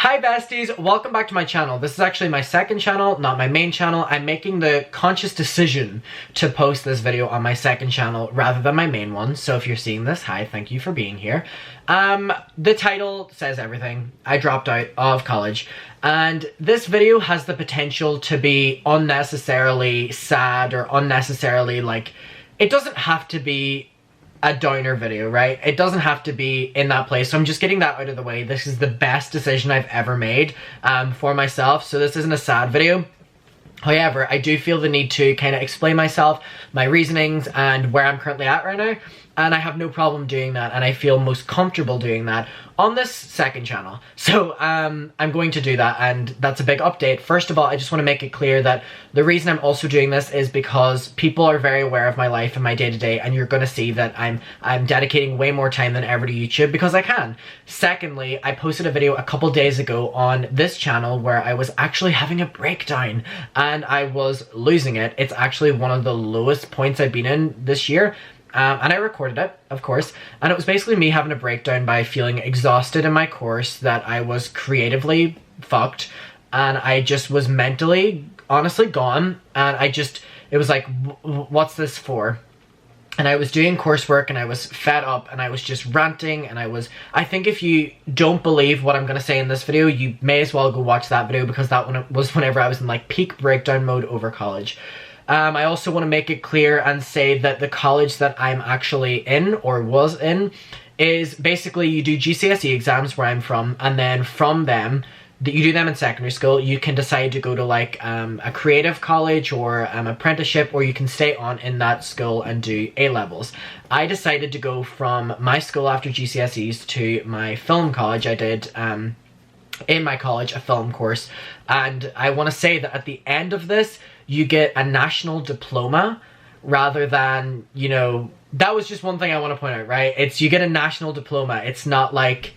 Hi besties, welcome back to my channel. This is actually my second channel, not my main channel. I'm making the conscious decision to post this video on my second channel rather than my main one. So if you're seeing this, hi, thank you for being here. The title says everything. I dropped out of college and this video has the potential to be unnecessarily sad or unnecessarily it doesn't have to be a downer video, right? It doesn't have to be in that place. So I'm just getting that out of the way. This is the best decision I've ever made for myself. So this isn't a sad video. However, I do feel the need to kind of explain myself, my reasonings, and where I'm currently at right now. And I have no problem doing that, and I feel most comfortable doing that on this second channel. So I'm going to do that, and that's a big update. First of all, I just want to make it clear that the reason I'm also doing this is because people are very aware of my life and my day-to-day, and you're going to see that I'm dedicating way more time than ever to YouTube because I can. Secondly, I posted a video a couple days ago on this channel where I was actually having a breakdown and I was losing it. It's actually one of the lowest points I've been in this year. And I recorded it, of course, and it was basically me having a breakdown by feeling exhausted in my course, that I was creatively fucked, and I just was mentally, honestly, gone, and it was like, what's this for? And I was doing coursework, and I was fed up, and I was just ranting, and I think if you don't believe what I'm gonna say in this video, you may as well go watch that video, because that one was whenever I was in peak breakdown mode over college. I also want to make it clear and say that the college that I'm actually in, or was in, is basically you do GCSE exams where I'm from, and then from them, you do them in secondary school, you can decide to go to a creative college or apprenticeship, or you can stay on in that school and do A-levels. I decided to go from my school after GCSEs to my film college. I did in my college a film course, and I want to say that at the end of this you get a national diploma rather than, you know, that was just one thing I want to point out, right? It's you get a national diploma. It's not like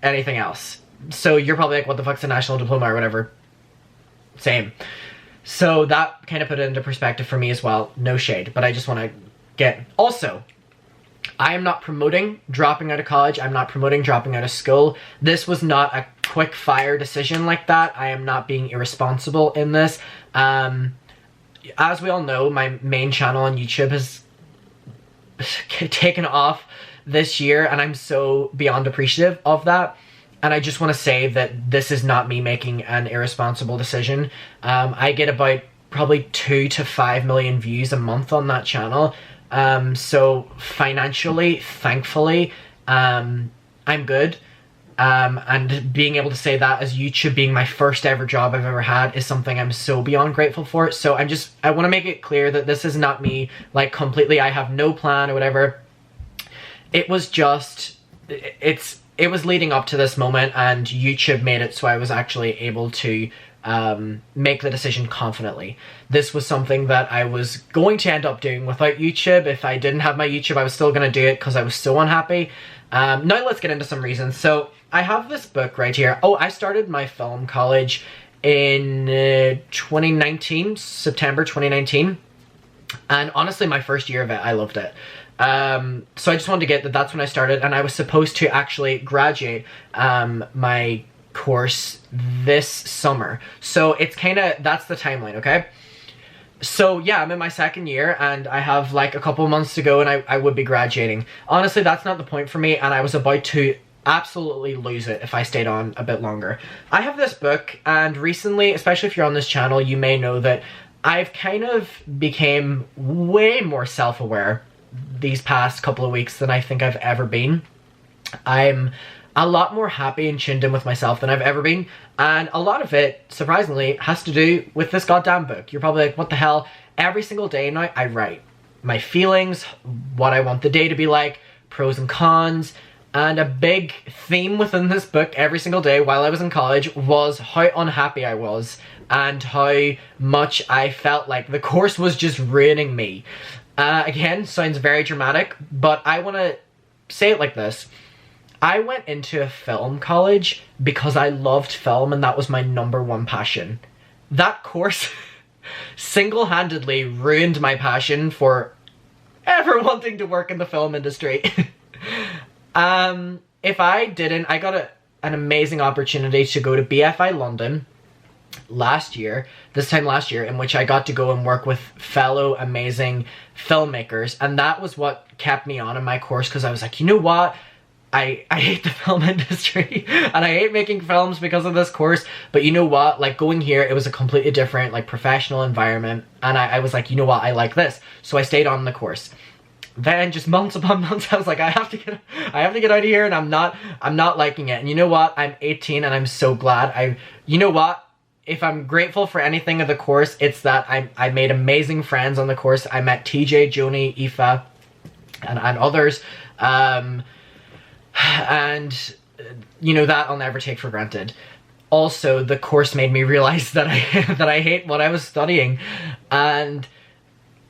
anything else. So you're probably like, what the fuck's a national diploma or whatever? Same. So that kind of put it into perspective for me as well. No shade, but I just want to get... Also, I am not promoting dropping out of college. I'm not promoting dropping out of school. This was not a quick fire decision like that. I am not being irresponsible in this. As we all know, my main channel on YouTube has taken off this year, and I'm so beyond appreciative of that. And I just want to say that this is not me making an irresponsible decision. I get about probably 2 to 5 million views a month on that channel. So financially, thankfully, I'm good. And being able to say that as YouTube being my first ever job I've ever had is something I'm so beyond grateful for. So I want to make it clear that this is not me, completely, I have no plan or whatever. It was just, it was leading up to this moment, and YouTube made it so I was actually able to make the decision confidently. This was something that I was going to end up doing without YouTube. If I didn't have my YouTube, I was still going to do it because I was so unhappy. Now let's get into some reasons. So I have this book right here. Oh, I started my film college in 2019, September 2019. And honestly, my first year of it, I loved it. So I just wanted to get that's when I started, and I was supposed to actually graduate my course this summer. So it's that's the timeline, okay? So yeah, I'm in my second year, and I have a couple months to go, and I would be graduating. Honestly, that's not the point for me, and I was about to absolutely lose it if I stayed on a bit longer. I have this book, and recently, especially if you're on this channel, you may know that I've kind of became way more self-aware these past couple of weeks than I think I've ever been. I'm a lot more happy and tuned in with myself than I've ever been, and a lot of it, surprisingly, has to do with this goddamn book. You're probably like, what the hell? Every single day now, I write my feelings, what I want the day to be like, pros and cons, and a big theme within this book every single day while I was in college was how unhappy I was and how much I felt like the course was just ruining me. Again, sounds very dramatic, but I want to say it like this. I went into a film college because I loved film, and that was my #1 passion. That course single-handedly ruined my passion for ever wanting to work in the film industry. If I didn't, I got an amazing opportunity to go to BFI London this time last year, in which I got to go and work with fellow amazing filmmakers, and that was what kept me on in my course, because I was like, you know what, I hate the film industry and I hate making films because of this course, but you know what, like going here, it was a completely different like professional environment, and I was like, you know what, I like this, so I stayed on the course. Then just months upon months, I was like, I have to get out of here, and I'm not liking it. And you know what, I'm 18 and I'm so glad. You know what, if I'm grateful for anything of the course, it's that I made amazing friends on the course. I met TJ, Joni, Aoife, and others. And you know, that I'll never take for granted. Also, the course made me realize that I hate what I was studying, and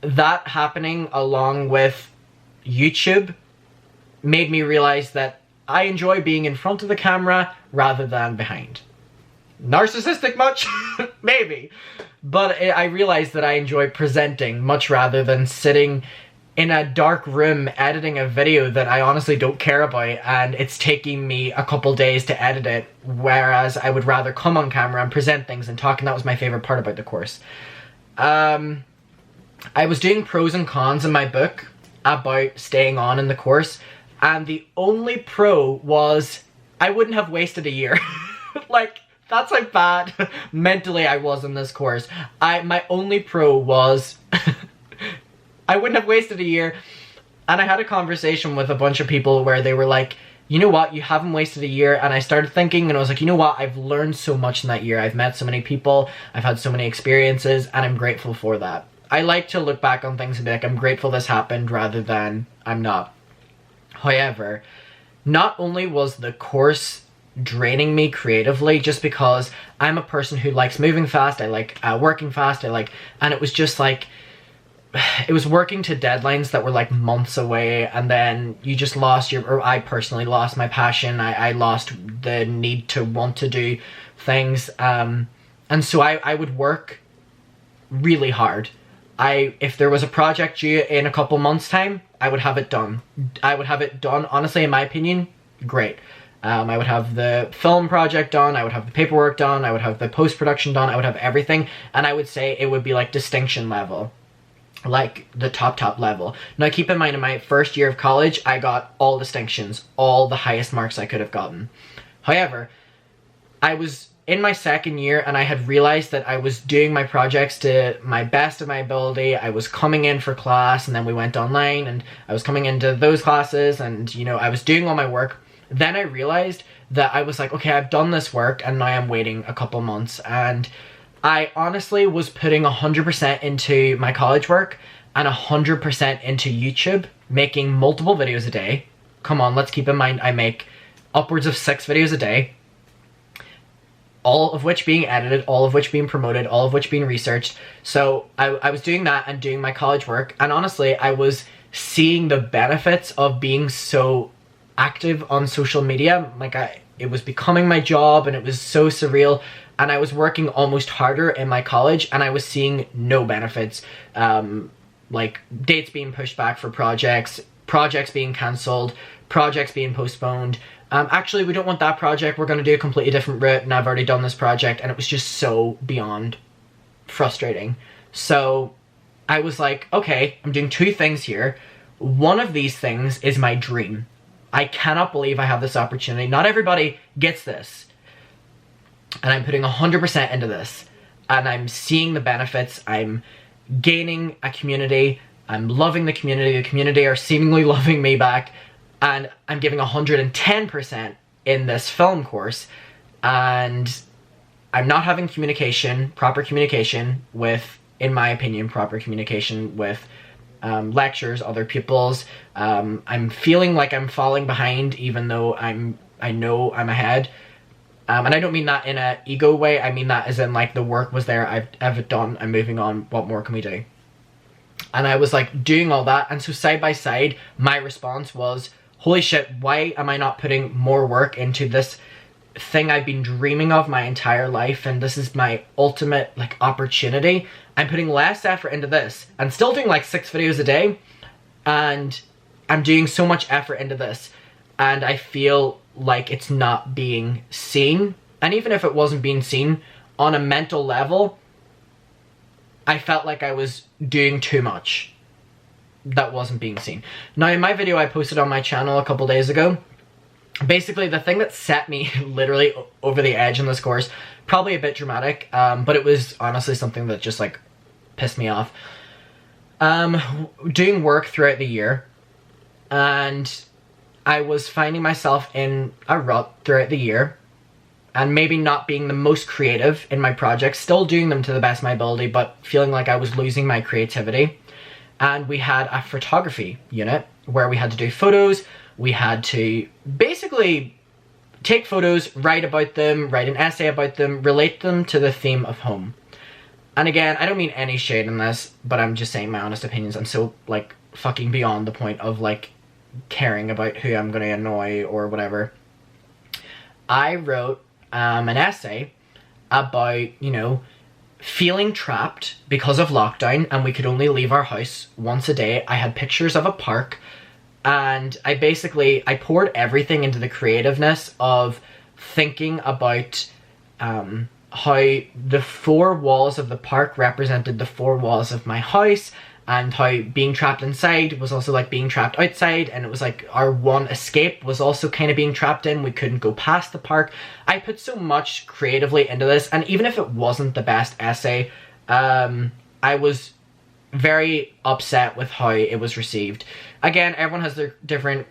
that happening along with YouTube made me realize that I enjoy being in front of the camera rather than behind. Narcissistic much? Maybe. But I realized that I enjoy presenting much rather than sitting in a dark room editing a video that I honestly don't care about, and it's taking me a couple days to edit it, whereas I would rather come on camera and present things and talk, and that was my favorite part about the course. I was doing pros and cons in my book about staying on in the course, and the only pro was I wouldn't have wasted a year. Like, that's how bad mentally I was in this course. My only pro was I wouldn't have wasted a year. And I had a conversation with a bunch of people where they were like, you know what, you haven't wasted a year. And I started thinking, and I was like, you know what, I've learned so much in that year. I've met so many people, I've had so many experiences, and I'm grateful for that. I like to look back on things and be like, I'm grateful this happened, rather than I'm not. However, not only was the course draining me creatively, just because I'm a person who likes moving fast, I like working fast, and it was just like, it was working to deadlines that were like months away, and then you just lost or I personally lost my passion. I lost the need to want to do things, and so I would work really hard. If there was a project due in a couple months time, I would have it done. Honestly, in my opinion, great. I would have the film project done, I would have the paperwork done, I would have the post-production done, I would have everything, and I would say it would be like distinction level. Like the top level. Now keep in mind, in my first year of college, I got all distinctions, all the highest marks I could have gotten. However, I was in my second year and I had realized that I was doing my projects to my best of my ability. I was coming in for class, and then we went online, and I was coming into those classes, and you know, I was doing all my work. Then I realized that I was like, okay, I've done this work and now I'm waiting a couple months, and I honestly was putting 100% into my college work and 100% into YouTube, making multiple videos a day. Come on, let's keep in mind I make upwards of 6 videos a day, all of which being edited, all of which being promoted, all of which being researched. So I was doing that and doing my college work, and honestly, I was seeing the benefits of being so active on social media. Like, it was becoming my job, and it was so surreal. And I was working almost harder in my college, and I was seeing no benefits. Like dates being pushed back for projects being cancelled, projects being postponed. Actually, we don't want that project, we're going to do a completely different route, and I've already done this project, and it was just so beyond frustrating. So I was like, okay, I'm doing 2 things here. One of these things is my dream. I cannot believe I have this opportunity. Not everybody gets this. And I'm putting 100% into this, and I'm seeing the benefits. I'm gaining a community, I'm loving the community are seemingly loving me back, and I'm giving 110% in this film course, and I'm not having proper communication with, in my opinion, proper communication with lectures, other pupils. I'm feeling like I'm falling behind, even though I know I'm ahead. And I don't mean that in an ego way, I mean that as in like the work was there, I've it done, I'm moving on, what more can we do? And I was like doing all that, and so side by side, my response was, holy shit, why am I not putting more work into this thing I've been dreaming of my entire life, and this is my ultimate like opportunity? I'm putting less effort into this, and still doing like 6 videos a day, and I'm doing so much effort into this, and I feel like it's not being seen. And even if it wasn't being seen, on a mental level, I felt like I was doing too much that wasn't being seen. Now, in my video I posted on my channel a couple days ago, basically the thing that set me literally over the edge in this course, probably a bit dramatic, but it was honestly something that just like pissed me off. Doing work throughout the year, and I was finding myself in a rut throughout the year, and maybe not being the most creative in my projects, still doing them to the best of my ability, but feeling like I was losing my creativity. And we had a photography unit where we had to do photos. We had to basically take photos, write about them, write an essay about them, relate them to the theme of home. And again, I don't mean any shade in this, but I'm just saying my honest opinions. I'm so, like, fucking beyond the point of, like, caring about who I'm gonna annoy or whatever. I wrote an essay about, you know, feeling trapped because of lockdown and we could only leave our house once a day. I had pictures of a park, and I poured everything into the creativeness of thinking about how the four walls of the park represented the four walls of my house, and how being trapped inside was also like being trapped outside, and it was like our one escape was also kind of being trapped in. We couldn't go past the park. I put so much creatively into this, and even if it wasn't the best essay, I was very upset with how it was received. Again, everyone has their different,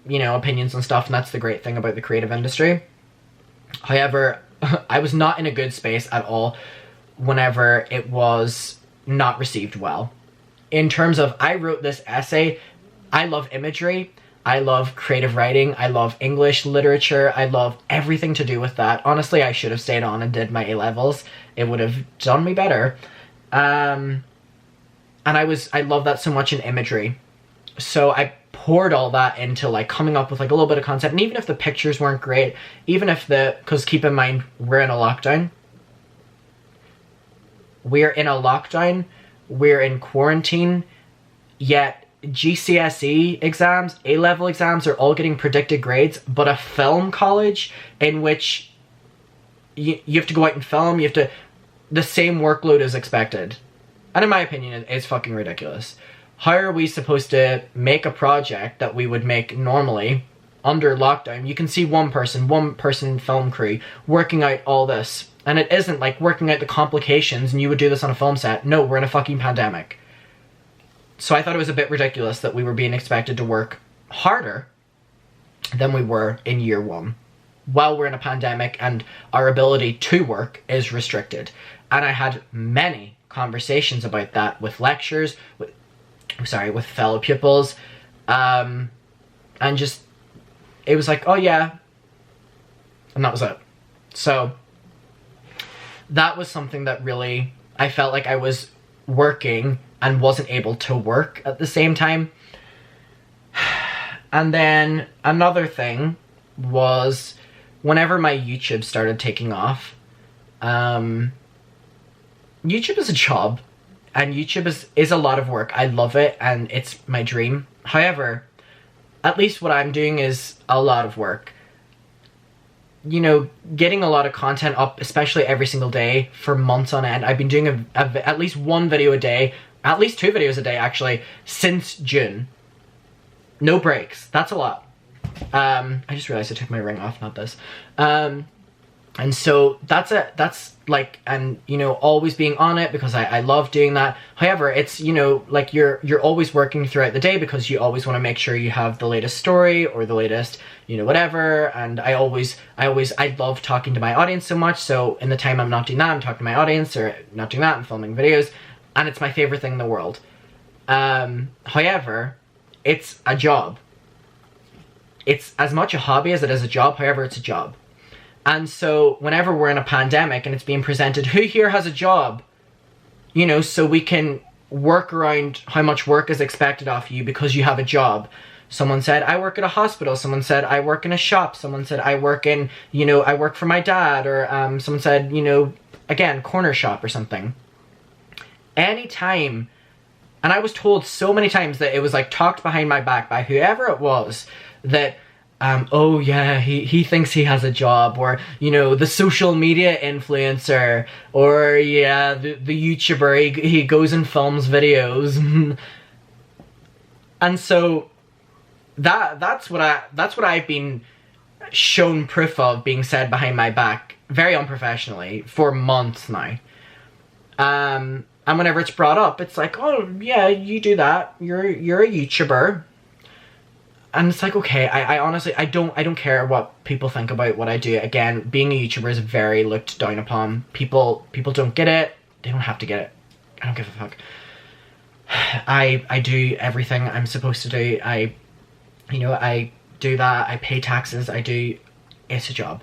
you know, opinions and stuff, and that's the great thing about the creative industry. However, I was not in a good space at all whenever it was not received well. In terms of, I wrote this essay, I love imagery, I love creative writing, I love English literature, I love everything to do with that. Honestly, I should have stayed on and did my A-levels. It would have done me better. And I love that so much in imagery. So I poured all that into like coming up with like a little bit of concept, and even if the pictures weren't great, even if because keep in mind, we're in a lockdown. We're in quarantine, yet GCSE exams, A-level exams are all getting predicted grades, but a film college in which you have to go out and film, the same workload is expected. And in my opinion, it's fucking ridiculous. How are we supposed to make a project that we would make normally under lockdown? You can see one person film crew working out all this. And it isn't like working out the complications and you would do this on a film set. No, we're in a fucking pandemic. So I thought it was a bit ridiculous that we were being expected to work harder than we were in year one, while we're in a pandemic and our ability to work is restricted. And I had many conversations about that with lecturers, with fellow pupils, and just, it was like, oh yeah, and that was it. So that was something that really, I felt like I was working and wasn't able to work at the same time. And then another thing was whenever my YouTube started taking off, YouTube is a job, and YouTube is a lot of work. I love it, and it's my dream. However, at least what I'm doing is a lot of work. You know, getting a lot of content up, especially every single day for months on end. I've been doing at least one video a day, at least 2 videos a day actually, since June. No breaks. That's a lot. I just realized I took my ring off, not this. And so that's like, and you know, always being on it because I love doing that. However, it's, you know, like you're always working throughout the day because you always want to make sure you have the latest story or the latest, you know, whatever. And I love talking to my audience so much. So in the time I'm not doing that, I'm talking to my audience, or not doing that, I'm filming videos, and it's my favorite thing in the world. However, it's a job. It's as much a hobby as it is a job. However, it's a job. And so whenever we're in a pandemic and it's being presented, who here has a job? You know, so we can work around how much work is expected of you because you have a job. Someone said, I work at a hospital. Someone said, I work in a shop. Someone said, I work in, you know, I work for my dad. Or someone said, you know, again, corner shop or something. Anytime, and I was told so many times that it was like talked behind my back by whoever it was, that oh yeah, he thinks he has a job, or, you know, the social media influencer, or yeah, the YouTuber, he goes and films videos. And so that's what I've been shown proof of being said behind my back very unprofessionally for months now. And whenever it's brought up, it's like, oh yeah, you do that, you're a YouTuber. And it's like, okay, I honestly, I don't care what people think about what I do. Again, being a YouTuber is very looked down upon. People don't get it. They don't have to get it. I don't give a fuck. I do everything I'm supposed to do. I do that. I pay taxes. It's a job.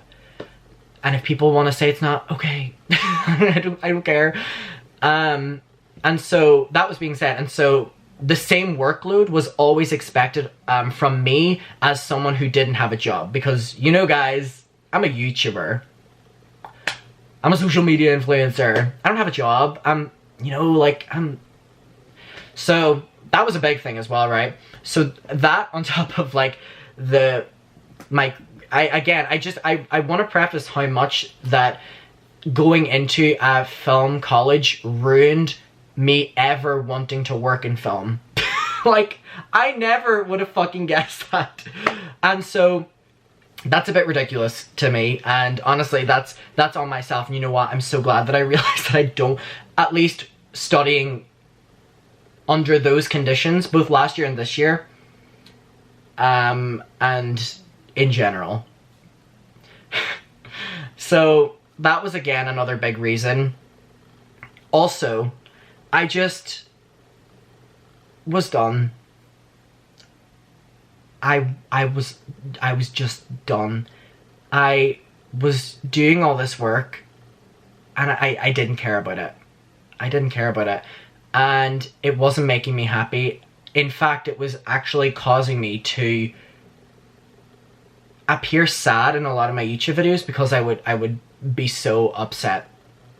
And if people want to say it's not, okay. I don't care. And so that was being said. And so the same workload was always expected from me as someone who didn't have a job. Because, you know, guys, I'm a YouTuber. I'm a social media influencer. I don't have a job. So that was a big thing as well, right? So that on top of like I want to preface how much that going into a film college ruined me ever wanting to work in film. Like, I never would have fucking guessed that. And so that's a bit ridiculous to me, and honestly that's on myself. And you know what, I'm so glad that I realized that I don't, at least studying under those conditions both last year and this year, and in general. So that was again another big reason. Also, I just was done. I was just done. I was doing all this work and I didn't care about it. I didn't care about it. And it wasn't making me happy. In fact, it was actually causing me to appear sad in a lot of my YouTube videos, because I would be so upset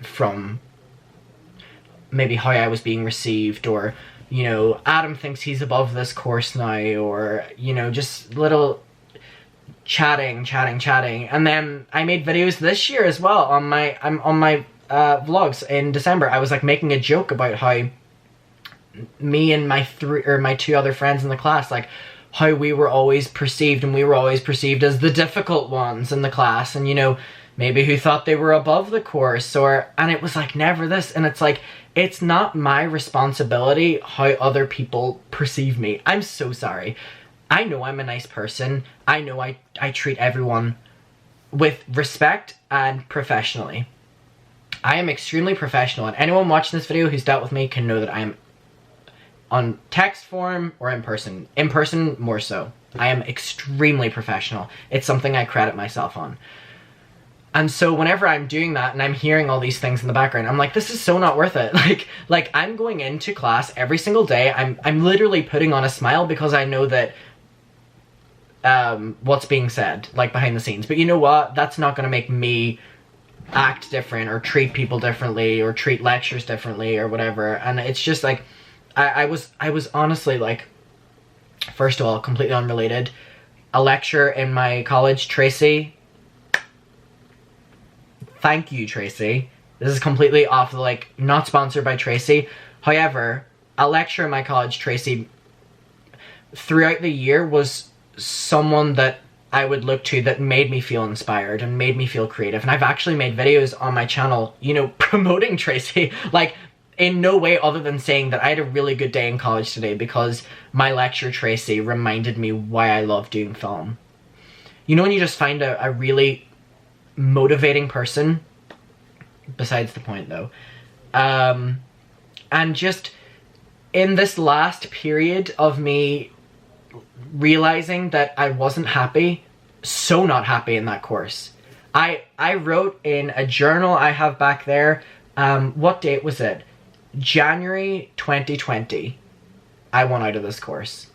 from maybe how I was being received, or, you know, Adam thinks he's above this course now, or, you know, just little chatting. And then I made videos this year as well on my vlogs in December. I was like making a joke about how me and my two other friends in the class, like how we were always perceived as the difficult ones in the class, and, you know, maybe who thought they were above the course, and it was like, never this. And it's like, it's not my responsibility how other people perceive me. I'm so sorry. I know I'm a nice person. I know I treat everyone with respect and professionally. I am extremely professional, and anyone watching this video who's dealt with me can know that I am on text form or in person. In person, more so. I am extremely professional. It's something I credit myself on. And so whenever I'm doing that and I'm hearing all these things in the background, I'm like, this is so not worth it. Like I'm going into class every single day. I'm literally putting on a smile because I know that what's being said, like behind the scenes. But you know what? That's not going to make me act different or treat people differently or treat lectures differently or whatever. And it's just like, I was honestly like, first of all, completely unrelated, a lecturer in my college, Tracy. Thank you, Tracy. This is completely off the, like, not sponsored by Tracy. However, a lecturer in my college, Tracy, throughout the year was someone that I would look to that made me feel inspired and made me feel creative. And I've actually made videos on my channel, you know, promoting Tracy. Like, in no way other than saying that I had a really good day in college today because my lecturer, Tracy, reminded me why I love doing film. You know when you just find a really motivating person? Besides the point, though. And just in this last period of me realizing that I wasn't happy, so not happy in that course, I wrote in a journal I have back there, what date was it? January 2020, I went out of this course.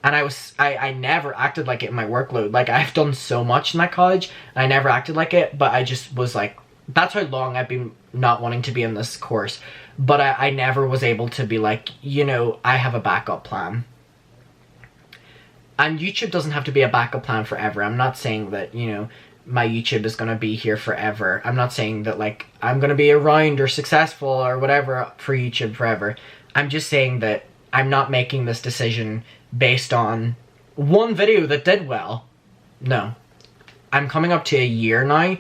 And I never acted like it in my workload. Like, I've done so much in that college, and I never acted like it, but I just was like, that's how long I've been not wanting to be in this course. But I never was able to be like, you know, I have a backup plan. And YouTube doesn't have to be a backup plan forever. I'm not saying that, you know, my YouTube is going to be here forever. I'm not saying that, like, I'm going to be around or successful or whatever for YouTube forever. I'm just saying that I'm not making this decision based on one video that did well. No. I'm coming up to a year now.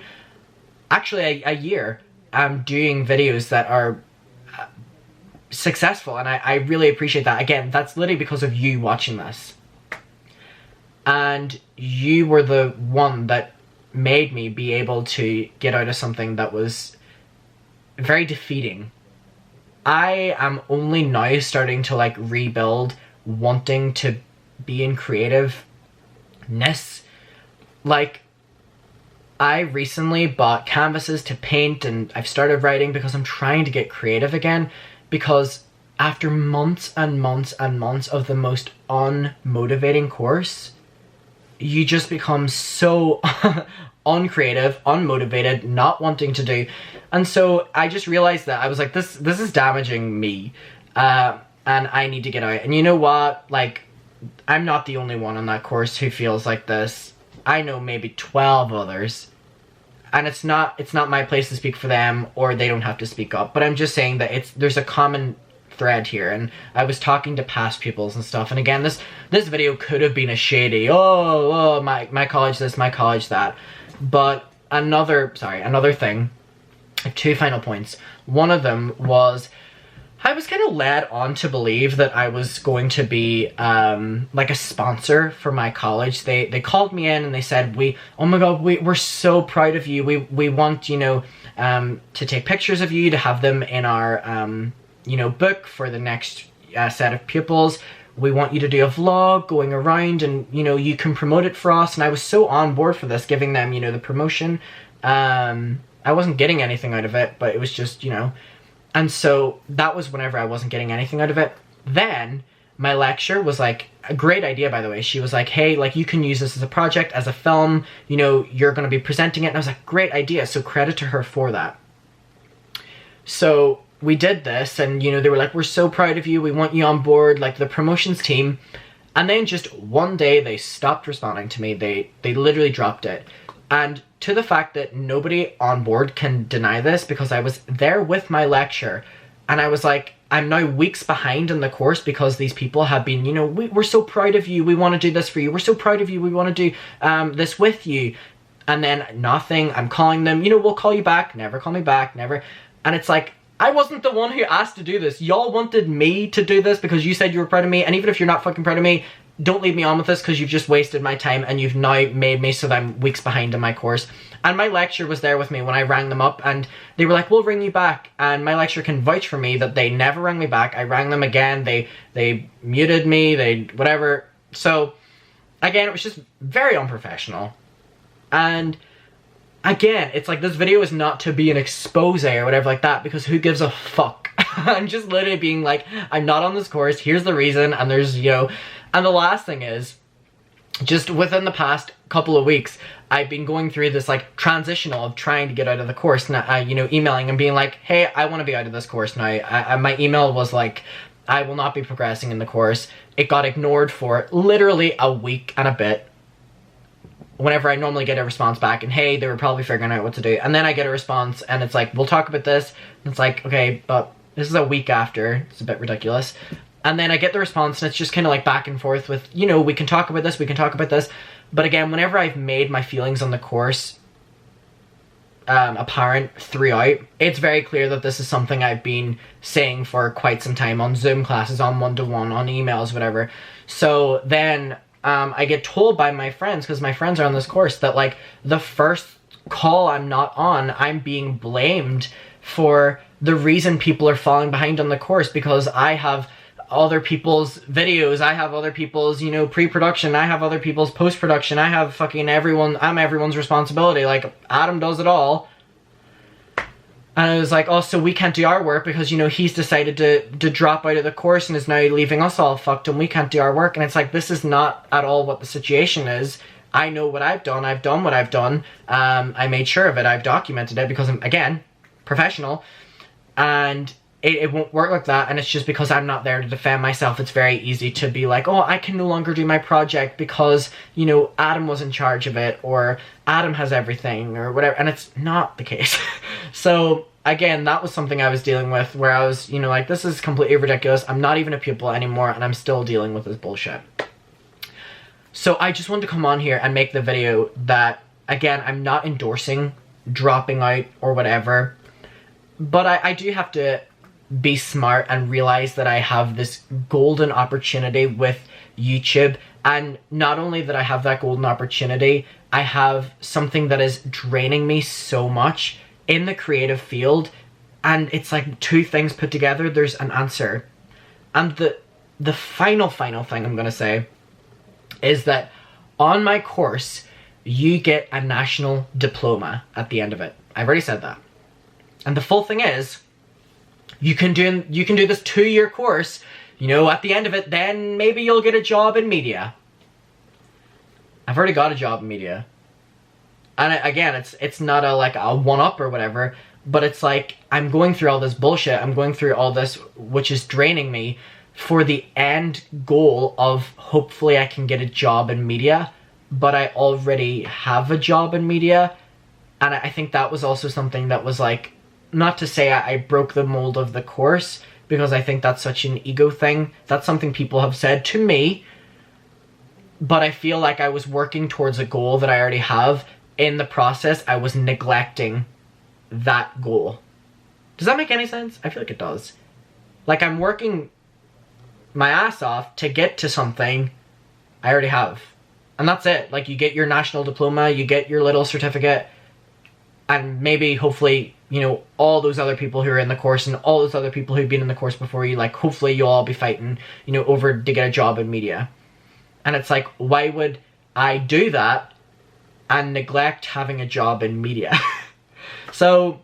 Actually, a year. I'm doing videos that are successful, and I really appreciate that. Again, that's literally because of you watching this. And you were the one that made me be able to get out of something that was very defeating. I am only now starting to, like, rebuild wanting to be in creativeness. Like, I recently bought canvases to paint, and I've started writing because I'm trying to get creative again, because after months and months and months of the most unmotivating course, you just become so uncreative, unmotivated, not wanting to do. And so I just realized that I was like, this is damaging me, and I need to get out. And you know what? Like, I'm not the only one on that course who feels like this. I know maybe 12 others, and it's not my place to speak for them, or they don't have to speak up. But I'm just saying that there's a common thread here, and I was talking to past pupils and stuff. And again, this video could have been a shady, oh my college this, my college that. But another thing, 2 final points. One of them was, I was kind of led on to believe that I was going to be like a sponsor for my college. They called me in and they said, oh my god, we're so proud of you. We want, you know, to take pictures of you, to have them in our you know, book for the next set of pupils. We want you to do a vlog going around, and, you know, you can promote it for us. And I was so on board for this, giving them, you know, the promotion. I wasn't getting anything out of it, but it was just, you know. And so that was whenever I wasn't getting anything out of it. Then my lecturer was like, a great idea, by the way. She was like, hey, like, you can use this as a project, as a film, you know, you're going to be presenting it. And I was like, great idea. So credit to her for that. So we did this, and, you know, they were like, we're so proud of you, we want you on board, like, the promotions team. And then just one day they stopped responding to me. They literally dropped it. And to the fact that nobody on board can deny this, because I was there with my lecturer, and I was like, I'm now weeks behind in the course because these people have been, you know, we're so proud of you, we want to do this for you, we're so proud of you, we want to do this with you. And then nothing. I'm calling them, you know, we'll call you back, never call me back, never. And it's like, I wasn't the one who asked to do this. Y'all wanted me to do this because you said you were proud of me, and even if you're not fucking proud of me, don't leave me on with this, because you've just wasted my time and you've now made me so that I'm weeks behind in my course. And my lecturer was there with me when I rang them up, and they were like, we'll ring you back. And my lecturer can vouch for me that they never rang me back. I rang them again, they muted me, they whatever. So again, it was just very unprofessional. And again, it's like, this video is not to be an expose or whatever like that, because who gives a fuck? I'm just literally being like, I'm not on this course, here's the reason, and there's, you know. And the last thing is, just within the past couple of weeks, I've been going through this, like, transitional of trying to get out of the course, and, you know, emailing and being like, hey, I want to be out of this course now. My email was like, I will not be progressing in the course. It got ignored for literally a week and a bit. Whenever I normally get a response back, and hey, they were probably figuring out what to do. And then I get a response, and it's like, we'll talk about this. And it's like, okay, but this is a week after. It's a bit ridiculous. And then I get the response, and it's just kind of like back and forth with, you know, we can talk about this, we can talk about this. But again, whenever I've made my feelings on the course apparent throughout, it's very clear that this is something I've been saying for quite some time on Zoom classes, on one-to-one, on emails, whatever. So then I get told by my friends, because my friends are on this course, that, like, the first call I'm not on, I'm being blamed for the reason people are falling behind on the course, because I have other people's videos, I have other people's, you know, pre-production, I have other people's post-production, I have fucking everyone, I'm everyone's responsibility, like, Adam does it all. And I was like, oh, so we can't do our work because, you know, he's decided to drop out of the course and is now leaving us all fucked, and we can't do our work. And it's like, this is not at all what the situation is. I know what I've done what I've done, I made sure of it, I've documented it because I'm, again, professional. And it won't work like that, and it's just because I'm not there to defend myself. It's very easy to be like, oh, I can no longer do my project because, you know, Adam was in charge of it, or Adam has everything, or whatever, and it's not the case. So again, that was something I was dealing with, where I was, you know, like, this is completely ridiculous. I'm not even a pupil anymore, and I'm still dealing with this bullshit. So I just wanted to come on here and make the video that, again, I'm not endorsing dropping out or whatever, but I do have to be smart and realize that I have this golden opportunity with YouTube. And not only that I have that golden opportunity, I have something that is draining me so much in the creative field. And it's like two things put together, there's an answer. And the final thing I'm gonna say is that on my course, you get a national diploma at the end of it. I've already said that. And the full thing is, you can do this 2-year course, you know, at the end of it, then maybe you'll get a job in media. I've already got a job in media. And again, it's not a like a one-up or whatever, but it's like, I'm going through all this bullshit, I'm going through all this which is draining me for the end goal of hopefully I can get a job in media, but I already have a job in media. And I think that was also something that was like, not to say I broke the mold of the course, because I think that's such an ego thing. That's something people have said to me, but I feel like I was working towards a goal that I already have. In the process, I was neglecting that goal. Does that make any sense? I feel like it does. Like, I'm working my ass off to get to something I already have. And that's it. Like, you get your national diploma, you get your little certificate, and maybe, hopefully, you know, all those other people who are in the course and all those other people who've been in the course before you, like, hopefully you'll all be fighting, you know, over to get a job in media. And it's like, why would I do that and neglect having a job in media? So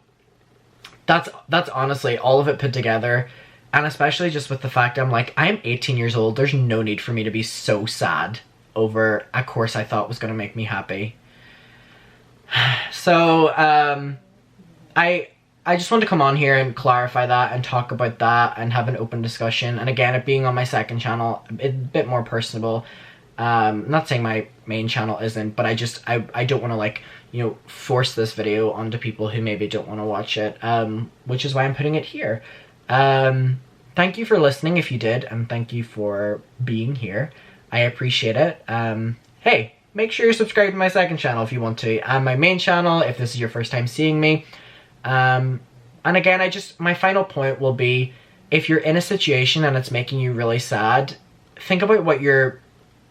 that's honestly all of it put together. And especially just with the fact I'm like, I am 18 years old. There's no need for me to be so sad over a course I thought was going to make me happy. So, I just want to come on here and clarify that and talk about that and have an open discussion. And again, it being on my second channel, a bit more personable. I'm not saying my main channel isn't, but I don't want to, like, you know, force this video onto people who maybe don't want to watch it, which is why I'm putting it here. Thank you for listening if you did, and thank you for being here. I appreciate it. Hey, make sure you're subscribed to my second channel if you want to, and my main channel if this is your first time seeing me. And again, my final point will be, if you're in a situation and it's making you really sad, think about what your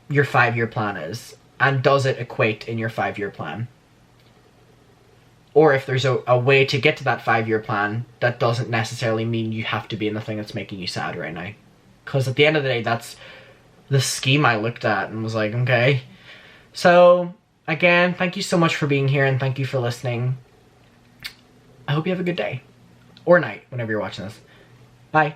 5-year plan is, and does it equate in your 5-year plan? Or if there's a way to get to that 5-year plan that doesn't necessarily mean you have to be in the thing that's making you sad right now. Because at the end of the day, that's the scheme I looked at and was like, okay. So, again, thank you so much for being here, and thank you for listening. I hope you have a good day. Or night, whenever you're watching this. Bye.